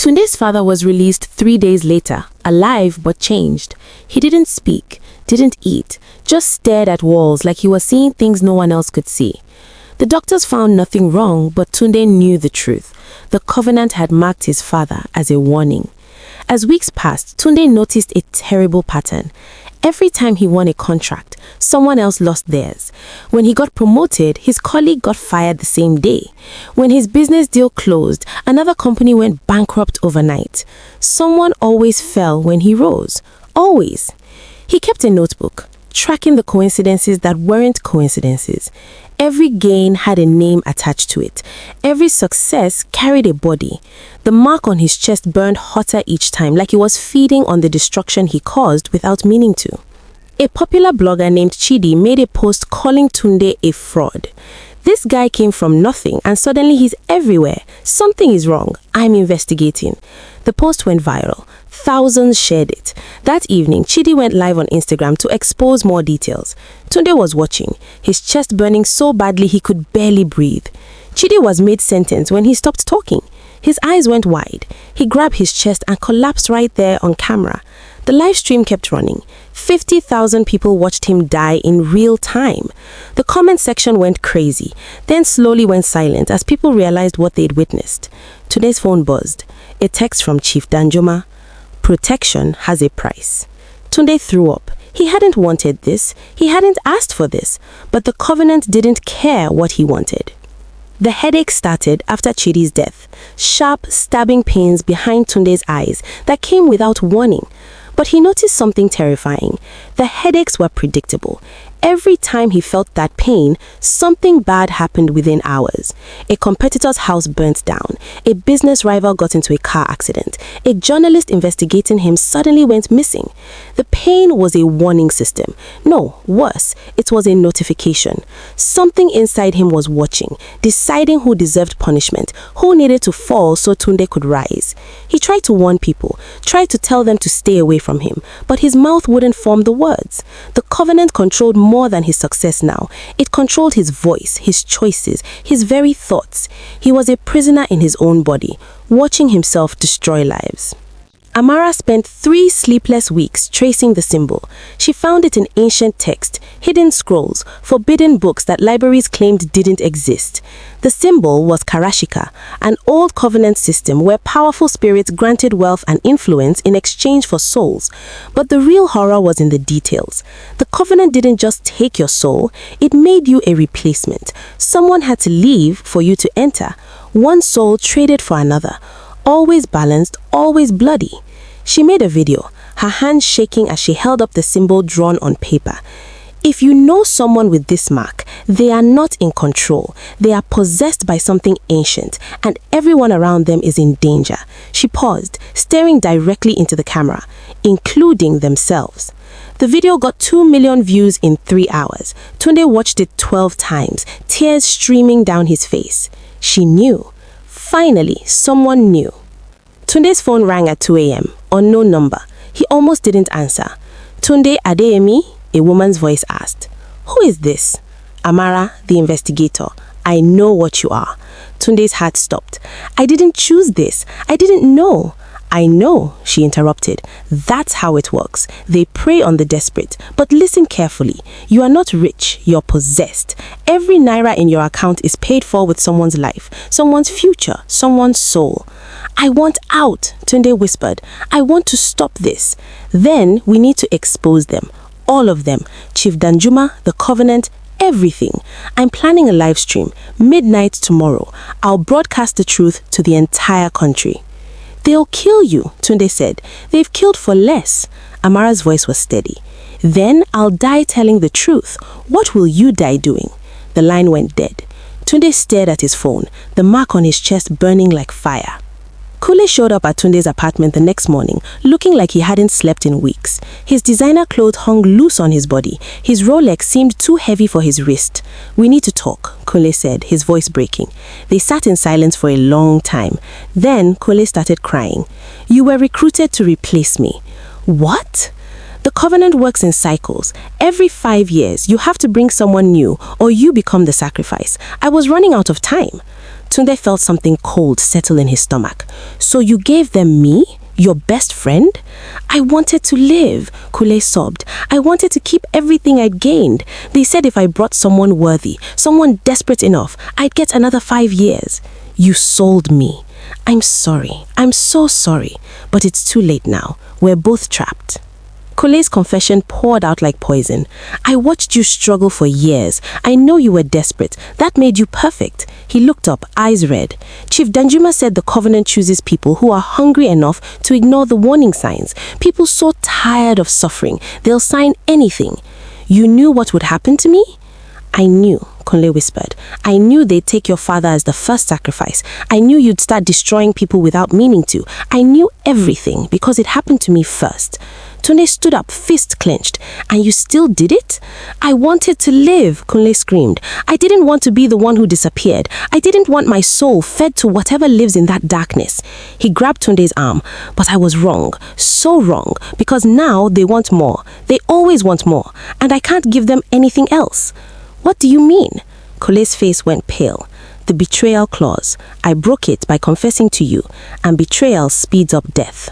Tunde's father was released 3 days later, alive but changed. He didn't speak, didn't eat, just stared at walls like he was seeing things no one else could see. The doctors found nothing wrong, but Tunde knew the truth. The covenant had marked his father as a warning. As weeks passed, Tunde noticed a terrible pattern. Every time he won a contract, someone else lost theirs. When he got promoted, his colleague got fired the same day. When his business deal closed, another company went bankrupt overnight. Someone always fell when he rose. Always. He kept a notebook, tracking the coincidences that weren't coincidences. Every gain had a name attached to it. Every success carried a body. The mark on his chest burned hotter each time, like he was feeding on the destruction he caused without meaning to. A popular blogger named Chidi made a post calling Tunde a fraud. This guy came from nothing and suddenly he's everywhere. Something is wrong. I'm investigating. The post went viral. Thousands shared it. That evening, Chidi went live on Instagram to expose more details. Tunde was watching, his chest burning so badly he could barely breathe. Chidi was mid-sentence when he stopped talking. His eyes went wide. He grabbed his chest and collapsed right there on camera. The live stream kept running. 50,000 people watched him die in real time. The comment section went crazy, then slowly went silent as people realized what they'd witnessed. Tunde's phone buzzed. A text from Chief Danjuma. Protection has a price. Tunde threw up. He hadn't wanted this. He hadn't asked for this. But the covenant didn't care what he wanted. The headache started after Chidi's death. Sharp, stabbing pains behind Tunde's eyes that came without warning. But he noticed something terrifying. The headaches were predictable. Every time he felt that pain, something bad happened within hours. A competitor's house burnt down. A business rival got into a car accident. A journalist investigating him suddenly went missing. The pain was a warning system. No, worse, it was a notification. Something inside him was watching, deciding who deserved punishment, who needed to fall so Tunde could rise. He tried to warn people, tried to tell them to stay away from him, but his mouth wouldn't form the words. The covenant controlled more than his success now. It controlled his voice, his choices, his very thoughts. He was a prisoner in his own body, watching himself destroy lives. Amara spent 3 sleepless weeks tracing the symbol. She found it in ancient text, hidden scrolls, forbidden books that libraries claimed didn't exist. The symbol was Karashika, an old covenant system where powerful spirits granted wealth and influence in exchange for souls. But the real horror was in the details. The covenant didn't just take your soul, it made you a replacement. Someone had to leave for you to enter. One soul traded for another. Always balanced, always bloody. She made a video, her hands shaking as she held up the symbol drawn on paper. If you know someone with this mark, they are not in control. They are possessed by something ancient, and everyone around them is in danger. She paused, staring directly into the camera, including themselves. The video got 2 million views in 3 hours. Tunde watched it 12 times, tears streaming down his face. She knew. Finally, someone knew. Tunde's phone rang at 2 a.m. Unknown number. He almost didn't answer. Tunde Adeyemi? A woman's voice asked. Who is this? Amara, the investigator. I know what you are. Tunde's heart stopped. I didn't choose this. I didn't know. I know, she interrupted. That's how it works. They prey on the desperate. But listen carefully. You are not rich, you're possessed. Every naira in your account is paid for with someone's life, someone's future, someone's soul. I want out, Tunde whispered. I want to stop this. Then we need to expose them. All of them. Chief Danjuma, the covenant, everything. I'm planning a live stream, midnight tomorrow. I'll broadcast the truth to the entire country. They'll kill you, Tunde said. They've killed for less. Amara's voice was steady. Then I'll die telling the truth. What will you die doing? The line went dead. Tunde stared at his phone, the mark on his chest burning like fire. Kule showed up at Tunde's apartment the next morning, looking like he hadn't slept in weeks. His designer clothes hung loose on his body. His Rolex seemed too heavy for his wrist. We need to talk, Kule said, his voice breaking. They sat in silence for a long time. Then Kule started crying. You were recruited to replace me. What? The covenant works in cycles. Every 5 years, you have to bring someone new, or you become the sacrifice. I was running out of time. Tunde felt something cold settle in his stomach. So you gave them me? Your best friend? I wanted to live, Kule sobbed. I wanted to keep everything I'd gained. They said if I brought someone worthy, someone desperate enough, I'd get another 5 years. You sold me. I'm sorry. I'm so sorry. But it's too late now. We're both trapped. Kule's confession poured out like poison. I watched you struggle for years. I know you were desperate. That made you perfect. He looked up, eyes red. Chief Danjuma said the Covenant chooses people who are hungry enough to ignore the warning signs. People so tired of suffering, they'll sign anything. You knew what would happen to me? I knew, Kunle whispered. I knew they'd take your father as the first sacrifice. I knew you'd start destroying people without meaning to. I knew everything because it happened to me first. Tunde stood up, fist clenched. And you still did it? I wanted to live, Kunle screamed. I didn't want to be the one who disappeared. I didn't want my soul fed to whatever lives in that darkness. He grabbed Tunde's arm. But I was wrong, so wrong, because now they want more. They always want more, and I can't give them anything else. What do you mean? Kule's face went pale. The betrayal clause. I broke it by confessing to you, and betrayal speeds up death.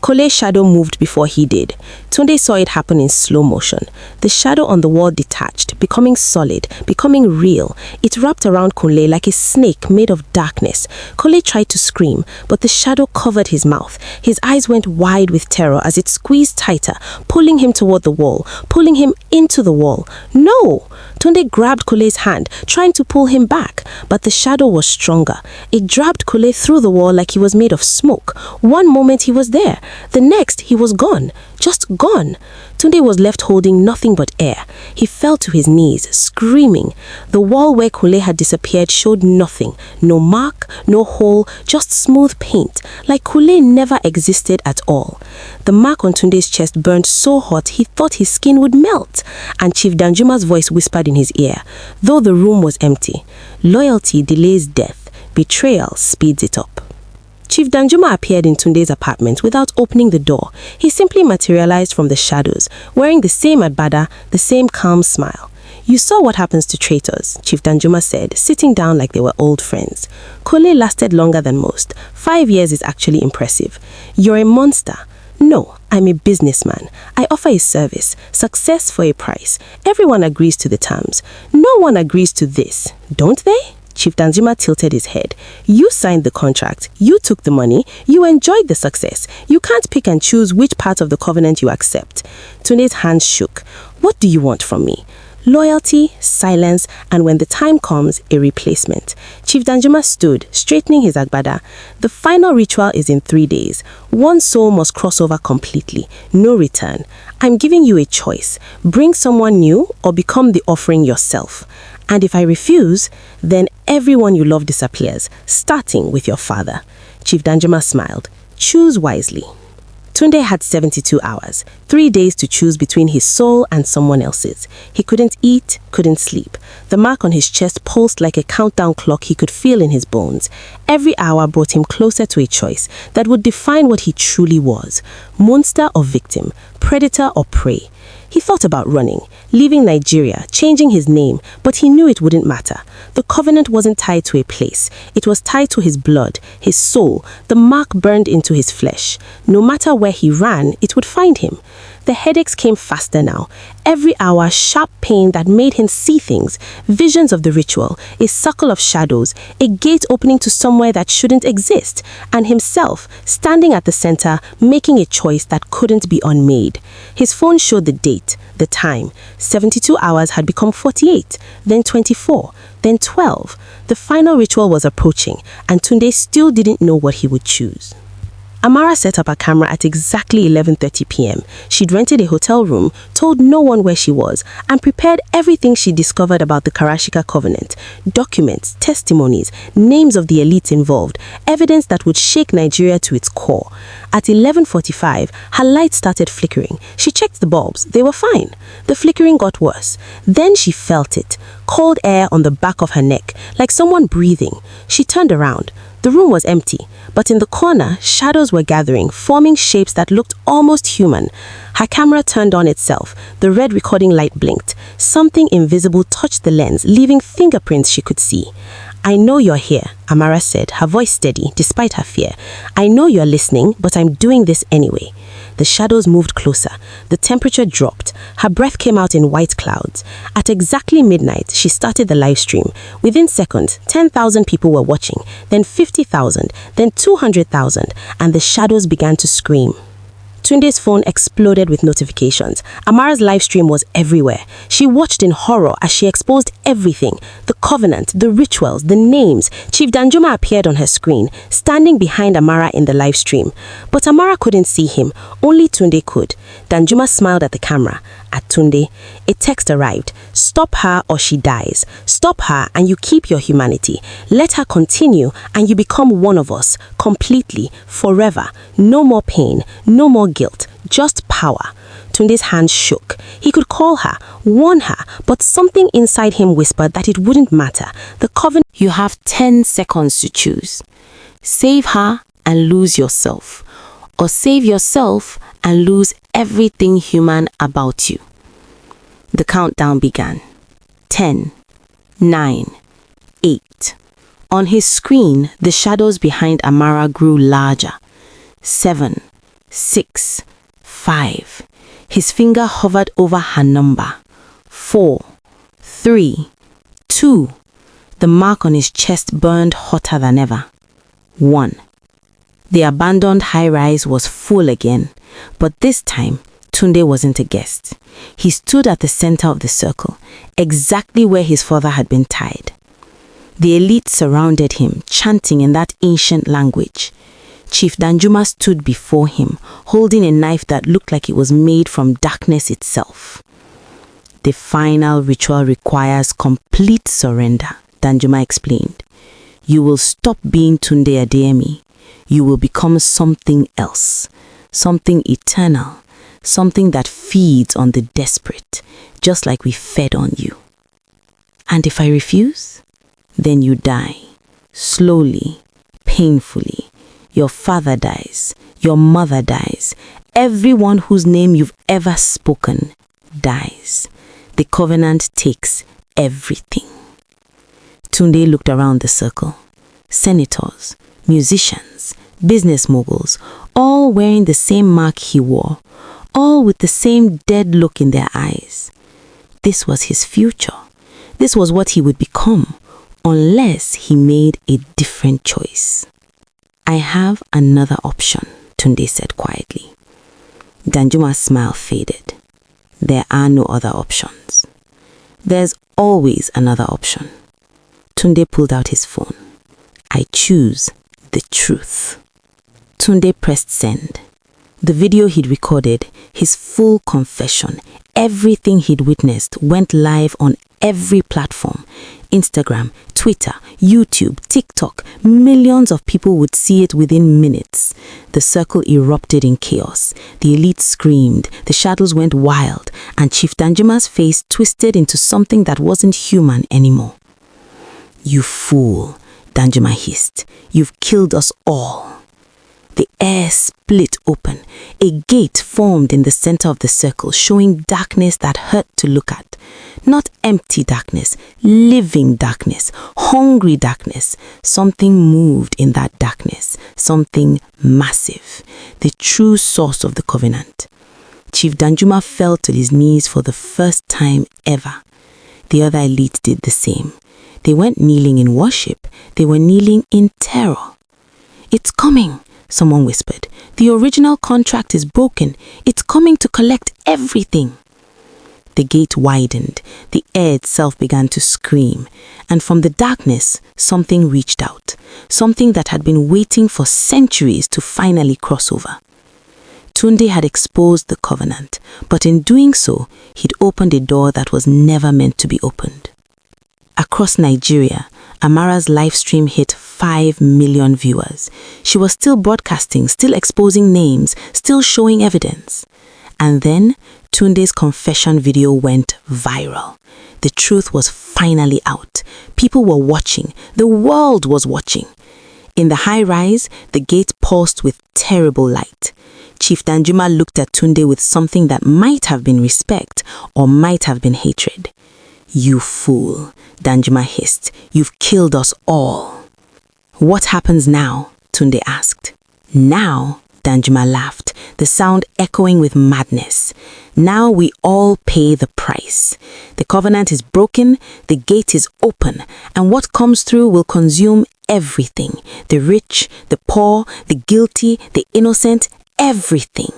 Kule's shadow moved before he did. Tunde saw it happen in slow motion. The shadow on the wall detached, becoming solid, becoming real. It wrapped around Kunle like a snake made of darkness. Kule tried to scream, but the shadow covered his mouth. His eyes went wide with terror as it squeezed tighter, pulling him toward the wall, pulling him into the wall. No! Tunde grabbed Kule's hand, trying to pull him back, but the shadow was stronger. It dragged Kule through the wall like he was made of smoke. One moment he was there, the next he was gone, just gone. Tunde was left holding nothing but air. He fell to his knees, screaming. The wall where Kule had disappeared showed nothing, no mark, no hole, just smooth paint, like Kule never existed at all. The mark on Tunde's chest burned so hot he thought his skin would melt, and Chief Danjuma's voice whispered in his ear, though the room was empty. Loyalty delays death, betrayal speeds it up. Chief Danjuma appeared in Tunde's apartment without opening the door. He simply materialized from the shadows, wearing the same agbada, the same calm smile. You saw what happens to traitors, Chief Danjuma said, sitting down like they were old friends. Kule lasted longer than most. 5 years is actually impressive. You're a monster. No, I'm a businessman. I offer a service, success for a price. Everyone agrees to the terms. No one agrees to this, don't they? Chief Danjuma tilted his head. You signed the contract. You took the money. You enjoyed the success. You can't pick and choose which part of the covenant you accept. Tunde's hands shook. What do you want from me? Loyalty, silence, and when the time comes, a replacement. Chief Danjuma stood, straightening his agbada. The final ritual is in 3 days. One soul must cross over completely. No return. I'm giving you a choice. Bring someone new or become the offering yourself. And if I refuse, then everyone you love disappears, starting with your father. Chief Danjuma smiled. Choose wisely. Tunde had 72 hours, 3 days to choose between his soul and someone else's. He couldn't eat, couldn't sleep. The mark on his chest pulsed like a countdown clock he could feel in his bones. Every hour brought him closer to a choice that would define what he truly was. Monster or victim, predator or prey. He thought about running, leaving Nigeria, changing his name, but he knew it wouldn't matter. The covenant wasn't tied to a place. It was tied to his blood, his soul. The mark burned into his flesh. No matter where he ran, it would find him. The headaches came faster now. Every hour, sharp pain that made him see things. Visions of the ritual, a circle of shadows, a gate opening to somewhere that shouldn't exist, and himself, standing at the center, making a choice that couldn't be unmade. His phone showed the date, the time. 72 hours had become 48, then 24, then 12. The final ritual was approaching, and Tunde still didn't know what he would choose. Amara set up a camera at exactly 11:30 p.m. She'd rented a hotel room, told no one where she was, and prepared everything she discovered about the Karashika covenant. Documents, testimonies, names of the elites involved, evidence that would shake Nigeria to its core. At 11:45, her light started flickering. She checked the bulbs. They were fine. The flickering got worse. Then she felt it. Cold air on the back of her neck, like someone breathing. She turned around. The room was empty, but in the corner, shadows were gathering, forming shapes that looked almost human. Her camera turned on itself. The red recording light blinked. Something invisible touched the lens, leaving fingerprints she could see. "I know you're here," Amara said, her voice steady despite her fear. "I know you're listening, but I'm doing this anyway." The shadows moved closer. The temperature dropped. Her breath came out in white clouds. At exactly midnight, she started the live stream. Within seconds, 10,000 people were watching, then 50,000, then 200,000, and the shadows began to scream. Tunde's phone exploded with notifications. Amara's live stream was everywhere. She watched in horror as she exposed everything: the covenant, the rituals, the names. Chief Danjuma appeared on her screen, standing behind Amara in the live stream. But Amara couldn't see him. Only Tunde could. Danjuma smiled at the camera. At Tunde, a text arrived: "Stop her or she dies. Stop her and you keep your humanity. Let her continue and you become one of us, completely, forever. No more pain, no more guilt, just power." Tunde's hands shook. He could call her, warn her, but something inside him whispered that it wouldn't matter. The covenant. You have 10 seconds to choose. Save her and lose yourself, or save yourself and lose everything human about you. The countdown began. 10, 9, 8. On his screen, the shadows behind Amara grew larger. 7, 6, 5. His finger hovered over her number. 4, 3, 2. The mark on his chest burned hotter than ever. 1. The abandoned high-rise was full again, but this time, Tunde wasn't a guest. He stood at the center of the circle, exactly where his father had been tied. The elite surrounded him, chanting in that ancient language. Chief Danjuma stood before him, holding a knife that looked like it was made from darkness itself. "The final ritual requires complete surrender," Danjuma explained. "You will stop being Tunde Adeyemi. You will become something else, something eternal, something that feeds on the desperate, just like we fed on you. And if I refuse, then you die, slowly, painfully. Your father dies, your mother dies, everyone whose name you've ever spoken dies. The covenant takes everything." Tunde looked around the circle. Senators, musicians, business moguls, all wearing the same mark he wore, all with the same dead look in their eyes. This was his future. This was what he would become, unless he made a different choice. "I have another option," Tunde said quietly. Danjuma's smile faded. "There are no other options." "There's always another option." Tunde pulled out his phone. "I choose the truth." Tunde pressed send. The video he'd recorded, his full confession, everything he'd witnessed, went live on every platform. Instagram, Twitter, YouTube, TikTok. Millions of people would see it within minutes. The circle erupted in chaos. The elite screamed, the shadows went wild, and Chief Danjuma's face twisted into something that wasn't human anymore. "You fool," Danjuma hissed. "You've killed us all." The air split open. A gate formed in the center of the circle, showing darkness that hurt to look at. Not empty darkness, living darkness, hungry darkness. Something moved in that darkness, something massive, the true source of the covenant. Chief Danjuma fell to his knees for the first time ever. The other elite did the same. They weren't kneeling in worship, they were kneeling in terror. "It's coming," someone whispered. "The original contract is broken. It's coming to collect everything." The gate widened. The air itself began to scream. And from the darkness, something reached out. Something that had been waiting for centuries to finally cross over. Tunde had exposed the covenant, but in doing so, he'd opened a door that was never meant to be opened. Across Nigeria, Amara's live stream hit 5 million viewers. She was still broadcasting, still exposing names, still showing evidence. And then Tunde's confession video went viral. The truth was finally out. People were watching. The world was watching. In the high rise, the gate pulsed with terrible light. Chief Danjuma looked at Tunde with something that might have been respect or might have been hatred. "You fool," Danjuma hissed. "You've killed us all." "What happens now?" Tunde asked. "Now," Danjuma laughed, the sound echoing with madness. "Now we all pay the price. The covenant is broken, the gate is open, and what comes through will consume everything. The rich, the poor, the guilty, the innocent, everything."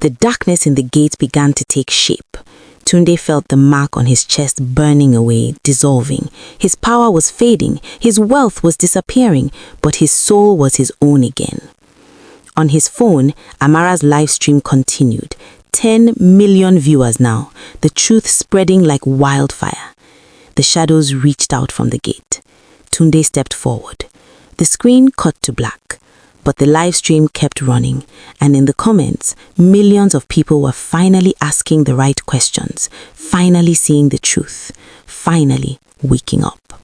The darkness in the gate began to take shape. Tunde felt the mark on his chest burning away, dissolving. His power was fading, his wealth was disappearing, but his soul was his own again. On his phone, Amara's live stream continued. 10 million viewers now, the truth spreading like wildfire. The shadows reached out from the gate. Tunde stepped forward. The screen cut to black, but the live stream kept running, and in the comments, millions of people were finally asking the right questions, finally seeing the truth, finally waking up.